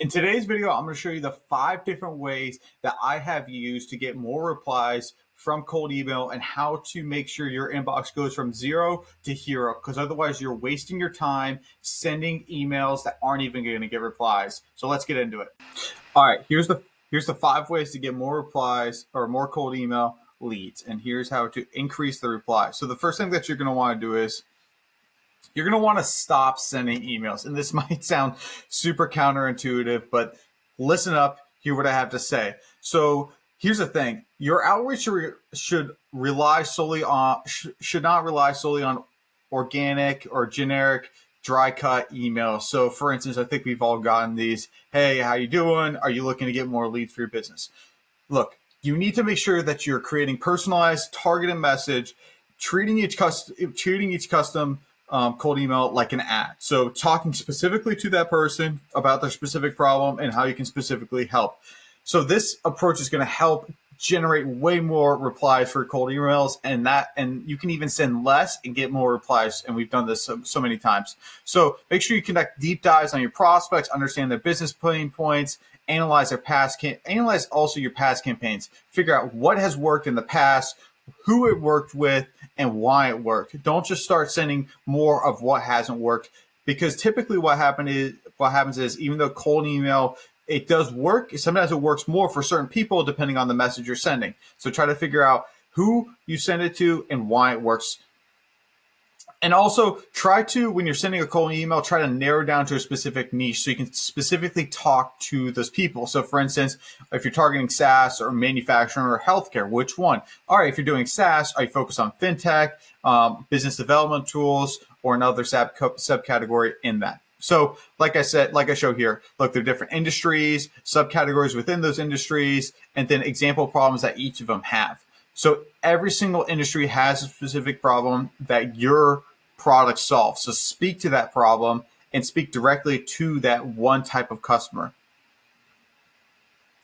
In today's video, I'm going to show you the 5 different ways that I have used to get more replies from cold email and how to make sure your inbox goes from 0 to hero, because otherwise you're wasting your time sending emails that aren't even going to get replies. So let's get into it. All right, here's the 5 ways to get more replies or more cold email leads, and here's how to increase the reply. So the first thing that you're going to want to do is you're going to want to stop sending emails. And this might sound super counterintuitive, but listen up, hear what I have to say. So here's the thing. Your outreach should rely solely on, should not rely solely on organic or generic dry cut emails. So for instance, I think we've all gotten these, hey, how you doing? Are you looking to get more leads for your business? Look, you need to make sure that you're creating personalized, targeted message, treating each custom cold email like an ad. So talking specifically to that person about their specific problem and how you can specifically help. So this approach is going to help generate way more replies for cold emails, and you can even send less and get more replies. And we've done this so many times. So make sure you conduct deep dives on your prospects, understand their business pain points, analyze also your past campaigns, figure out what has worked in the past, who it worked with, and why it worked. Don't just start sending more of what hasn't worked, because typically what happens is even though cold email, it does work, sometimes it works more for certain people depending on the message you're sending. So try to figure out who you send it to and why it works. And also try to, when you're sending a cold email, try to narrow down to a specific niche so you can specifically talk to those people. So for instance, if you're targeting SaaS or manufacturing or healthcare, which one? All right, if you're doing SaaS, are you focused on fintech, business development tools, or another subcategory in that? So like I show here, look, there are different industries, subcategories within those industries, and then example problems that each of them have. So every single industry has a specific problem that your product solves. So speak to that problem and speak directly to that one type of customer.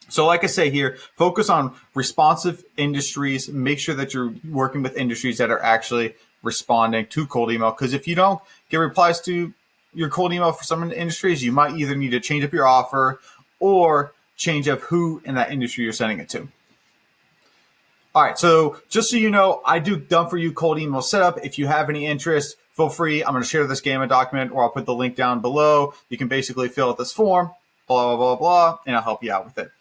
So like I say here, focus on responsive industries. Make sure that you're working with industries that are actually responding to cold email. Because if you don't get replies to your cold email for some industries, you might either need to change up your offer or change up who in that industry you're sending it to. All right, so just so you know, I do done for you cold email setup. If you have any interest, feel free. I'm going to share this Gamma document, or I'll put the link down below. You can basically fill out this form, blah, blah, blah, blah, and I'll help you out with it.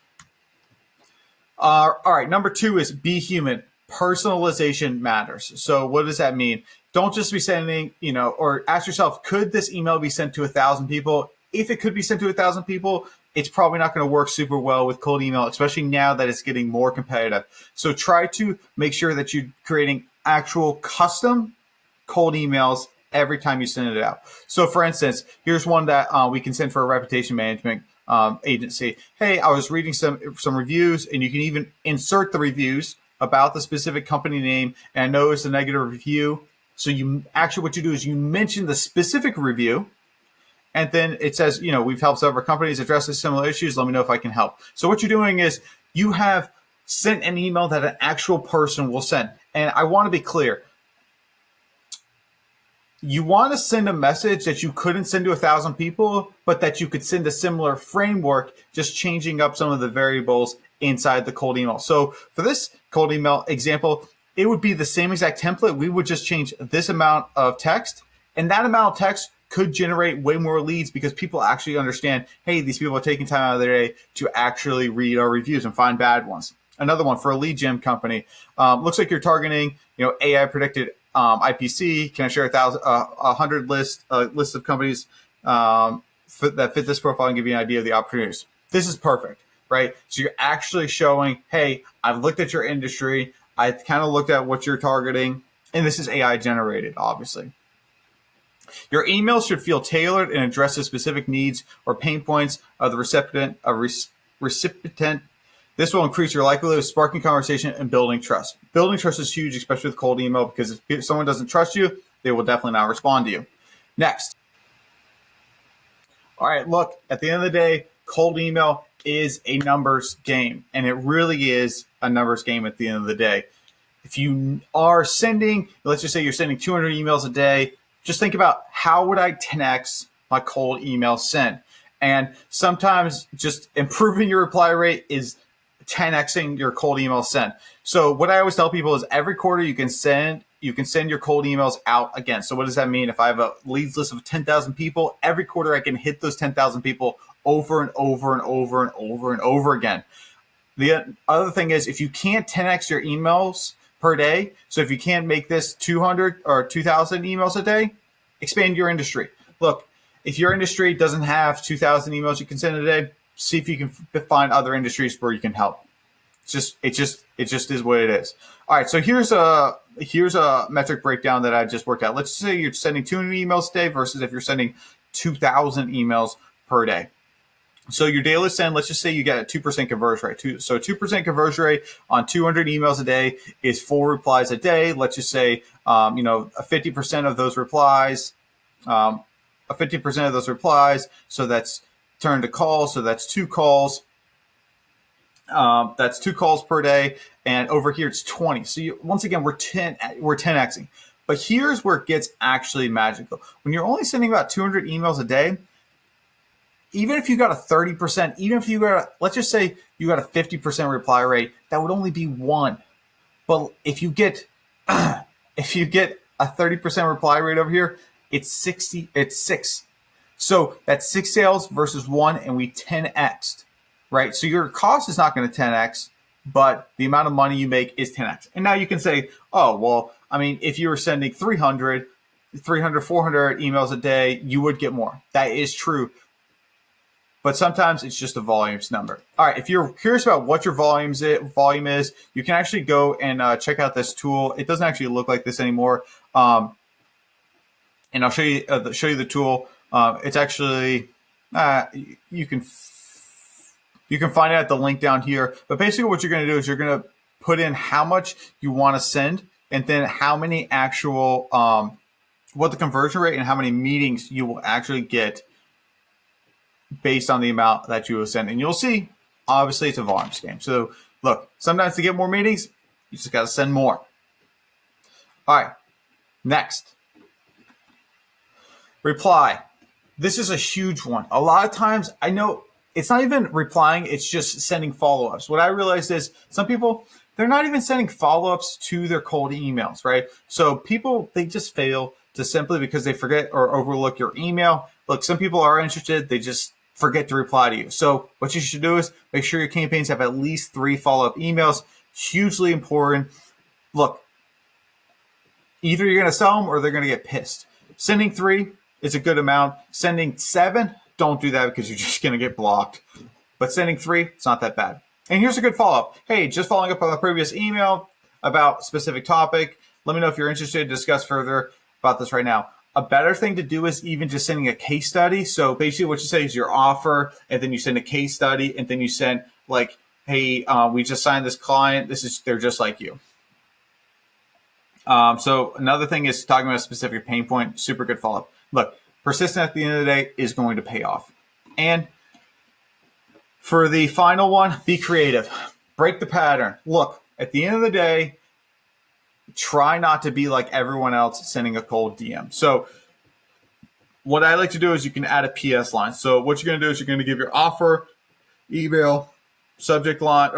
All right, number 2 is be human. Personalization matters. So what does that mean? Don't just be sending, or ask yourself, could this email be sent to 1,000 people? If it could be sent to 1,000 people, it's probably not going to work super well with cold email, especially now that it's getting more competitive. So try to make sure that you're creating actual custom cold emails every time you send it out. So for instance, here's one that we can send for a reputation management agency. Hey, I was reading some reviews, and you can even insert the reviews about the specific company name, and I know it's a negative review. So what you do is you mention the specific review, and then it says, we've helped several companies address similar issues. Let me know if I can help. So what you're doing is you have sent an email that an actual person will send. And I want to be clear. You want to send a message that you couldn't send to 1,000 people, but that you could send a similar framework, just changing up some of the variables inside the cold email. So for this cold email example, it would be the same exact template. We would just change this amount of text, and that amount of text could generate way more leads because people actually understand, hey, these people are taking time out of their day to actually read our reviews and find bad ones. Another one for a lead gen company. Looks like you're targeting, AI predicted IPC. Can I share 100 list of companies that fit this profile and give you an idea of the opportunities? This is perfect, right? So you're actually showing, hey, I've looked at your industry. I kind of looked at what you're targeting, and this is AI generated, obviously. Your email should feel tailored and address the specific needs or pain points of the recipient. This will increase your likelihood of sparking conversation and building trust. Building trust is huge, especially with cold email, because if someone doesn't trust you, they will definitely not respond to you. Next. All right, look, at the end of the day, cold email is a numbers game, and it really is a numbers game at the end of the day. If you are sending, let's just say you're sending 200 emails a day, just think about how would I 10x my cold email send? And sometimes just improving your reply rate is 10xing your cold email send. So what I always tell people is every quarter you can send your cold emails out again. So what does that mean? If I have a leads list of 10,000 people, every quarter I can hit those 10,000 people over and over and over and over and over again. The other thing is, if you can't 10x your emails per day, so if you can't make this 200 or 2,000 emails a day, expand your industry. Look, if your industry doesn't have 2,000 emails you can send a day, see if you can find other industries where you can help. It just is what it is. All right, so here's a metric breakdown that I just worked out. Let's say you're sending 200 emails a day versus if you're sending 2,000 emails per day. So your daily send, let's just say you get a 2% conversion rate. So 2% conversion rate on 200 emails a day is 4 replies a day. Let's just say, a 50% of those replies, so that's turned to calls. So that's 2 calls. That's 2 calls per day. And over here, it's 20. So once again, we're 10xing. But here's where it gets actually magical. When you're only sending about 200 emails a day, even if you got a 30%, let's just say you got a 50% reply rate, that would only be 1. But if you get a 30% reply rate over here, it's 6. So that's 6 sales versus 1, and we 10x'd, right? So your cost is not going to 10x, but the amount of money you make is 10x. And now you can say, oh, well, I mean, if you were sending 400 emails a day, you would get more. That is true. But sometimes it's just a volumes number. All right, if you're curious about what your volume is, you can actually go and check out this tool. It doesn't actually look like this anymore, and I'll show you the tool. It's actually you can find it at the link down here. But basically, what you're going to do is you're going to put in how much you want to send, and then how many actual what the conversion rate and how many meetings you will actually get based on the amount that you will send. And you'll see, obviously, it's a volumes game. So look, sometimes to get more meetings, you just got to send more. All right, next. Reply. This is a huge one. A lot of times, I know it's not even replying, it's just sending follow-ups. What I realized is some people, they're not even sending follow-ups to their cold emails, right? So people, they just fail to simply because they forget or overlook your email. Look, some people are interested, they just forget to reply to you. So what you should do is make sure your campaigns have at least 3 follow-up emails. Hugely important. Look, either you're going to sell them or they're going to get pissed. Sending 3 is a good amount. Sending 7, don't do that because you're just going to get blocked. But sending 3, it's not that bad. And here's a good follow-up. Hey, just following up on the previous email about a specific topic. Let me know if you're interested to discuss further about this right now. A better thing to do is even just sending a case study. So basically what you say is your offer, and then you send a case study, and then you send like, hey, we just signed this client. They're just like you. So another thing is talking about a specific pain point. Super good follow-up. Look, persistence at the end of the day is going to pay off. And for the final one, be creative. Break the pattern. Look, at the end of the day, try not to be like everyone else sending a cold DM. So what I like to do is you can add a PS line. So what you're going to do is you're going to give your offer, email, subject line,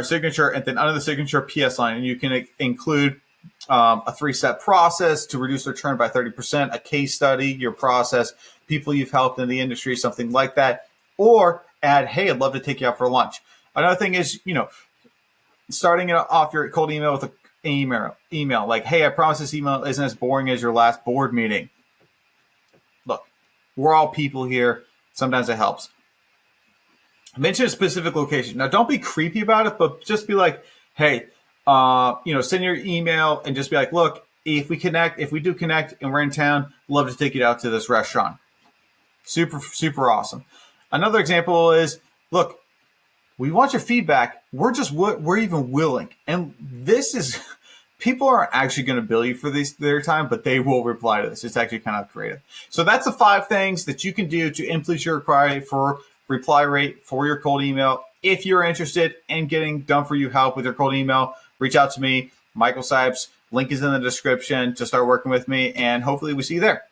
signature, and then under the signature, PS line. And you can include a 3-step process to reduce their churn by 30%, a case study, your process, people you've helped in the industry, something like that. Or add, hey, I'd love to take you out for lunch. Another thing is, starting off your cold email with an email like, hey, I promise this email isn't as boring as your last board meeting. Look, we're all people here. Sometimes it helps. Mention a specific location. Now, don't be creepy about it, but just be like, hey, send your email and just be like, look, if we do connect and we're in town, love to take you out to this restaurant. Super, super awesome. Another example is, look, we want your feedback. We're even willing. And this is, people aren't actually going to bill you for their time, but they will reply to this. It's actually kind of creative. So that's the 5 things that you can do to increase your reply rate for your cold email. If you're interested in getting done for you help with your cold email, reach out to me, Michael Sipes. Link is in the description to start working with me, and hopefully we see you there.